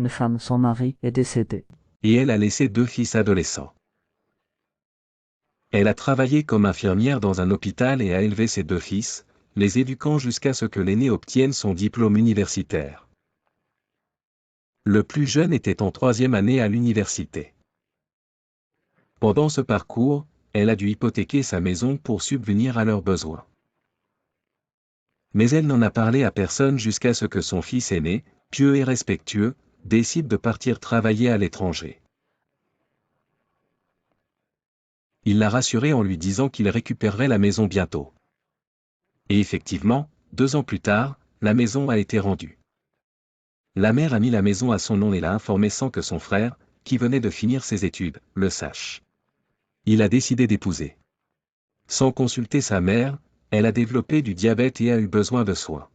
une femme, son mari, est décédé. Et elle a laissé 2 fils adolescents. Elle a travaillé comme infirmière dans un hôpital et a élevé ses 2 fils, les éduquant jusqu'à ce que l'aîné obtienne son diplôme universitaire. Le plus jeune était en 3e année à l'université. Pendant ce parcours, elle a dû hypothéquer sa maison pour subvenir à leurs besoins. Mais elle n'en a parlé à personne jusqu'à ce que son fils aîné, pieux et respectueux, décide de partir travailler à l'étranger. Il l'a rassuré en lui disant qu'il récupérerait la maison bientôt. Et effectivement, 2 ans plus tard, la maison a été rendue. La mère a mis la maison à son nom et l'a informé sans que son frère, qui venait de finir ses études, le sache. Il a décidé d'épouser. Sans consulter sa mère, elle a développé du diabète et a eu besoin de soins.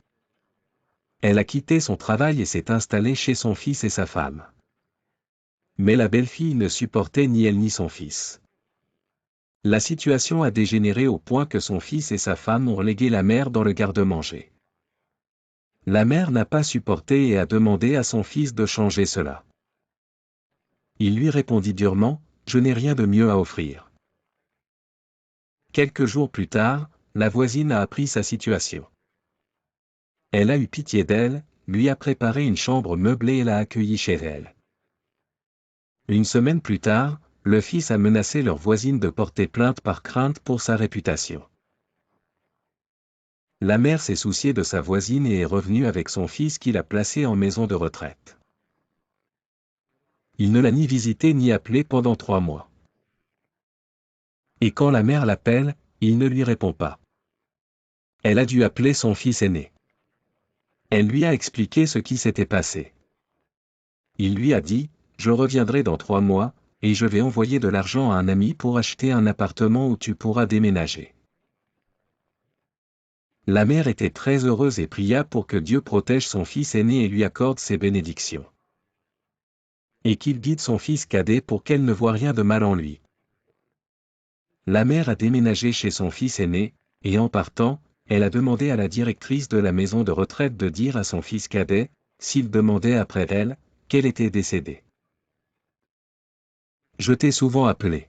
Elle a quitté son travail et s'est installée chez son fils et sa femme. Mais la belle-fille ne supportait ni elle ni son fils. La situation a dégénéré au point que son fils et sa femme ont relégué la mère dans le garde-manger. La mère n'a pas supporté et a demandé à son fils de changer cela. Il lui répondit durement, « Je n'ai rien de mieux à offrir. » Quelques jours plus tard, la voisine a appris sa situation. Elle a eu pitié d'elle, lui a préparé une chambre meublée et l'a accueillie chez elle. Une semaine plus tard, le fils a menacé leur voisine de porter plainte par crainte pour sa réputation. La mère s'est souciée de sa voisine et est revenue avec son fils qu'il a placé en maison de retraite. Il ne l'a ni visité ni appelé pendant 3 mois. Et quand la mère l'appelle, il ne lui répond pas. Elle a dû appeler son fils aîné. Elle lui a expliqué ce qui s'était passé. Il lui a dit, « Je reviendrai dans 3 mois, et je vais envoyer de l'argent à un ami pour acheter un appartement où tu pourras déménager. » La mère était très heureuse et pria pour que Dieu protège son fils aîné et lui accorde ses bénédictions. Et qu'il guide son fils cadet pour qu'elle ne voie rien de mal en lui. La mère a déménagé chez son fils aîné, et en partant, elle a demandé à la directrice de la maison de retraite de dire à son fils cadet, s'il demandait après elle, qu'elle était décédée. « Je t'ai souvent appelé. »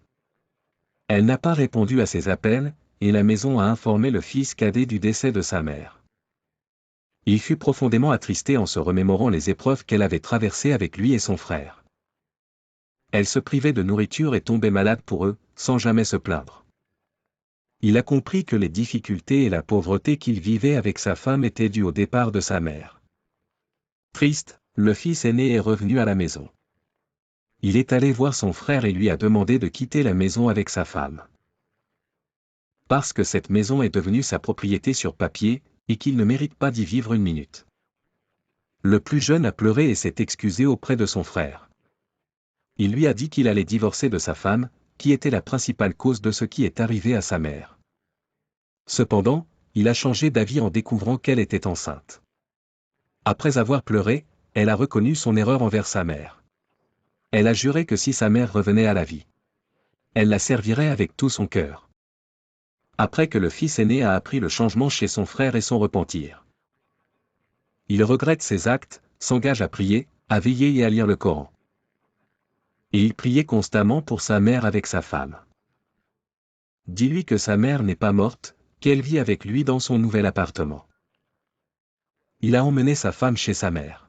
Elle n'a pas répondu à ses appels, et la maison a informé le fils cadet du décès de sa mère. Il fut profondément attristé en se remémorant les épreuves qu'elle avait traversées avec lui et son frère. Elle se privait de nourriture et tombait malade pour eux, sans jamais se plaindre. Il a compris que les difficultés et la pauvreté qu'il vivait avec sa femme étaient dues au départ de sa mère. Triste, le fils aîné est revenu à la maison. Il est allé voir son frère et lui a demandé de quitter la maison avec sa femme. Parce que cette maison est devenue sa propriété sur papier, et qu'il ne mérite pas d'y vivre une minute. Le plus jeune a pleuré et s'est excusé auprès de son frère. Il lui a dit qu'il allait divorcer de sa femme, qui était la principale cause de ce qui est arrivé à sa mère. Cependant, il a changé d'avis en découvrant qu'elle était enceinte. Après avoir pleuré, elle a reconnu son erreur envers sa mère. Elle a juré que si sa mère revenait à la vie, elle la servirait avec tout son cœur. Après que le fils aîné a appris le changement chez son frère et son repentir. Il regrette ses actes, s'engage à prier, à veiller et à lire le Coran. Et il priait constamment pour sa mère avec sa femme. Dis-lui que sa mère n'est pas morte, qu'elle vit avec lui dans son nouvel appartement. Il a emmené sa femme chez sa mère.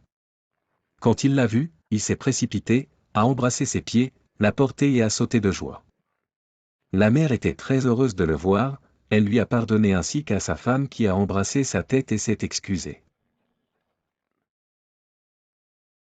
Quand il l'a vue, il s'est précipité, a embrassé ses pieds, l'a portée et a sauté de joie. La mère était très heureuse de le voir, elle lui a pardonné ainsi qu'à sa femme qui a embrassé sa tête et s'est excusée.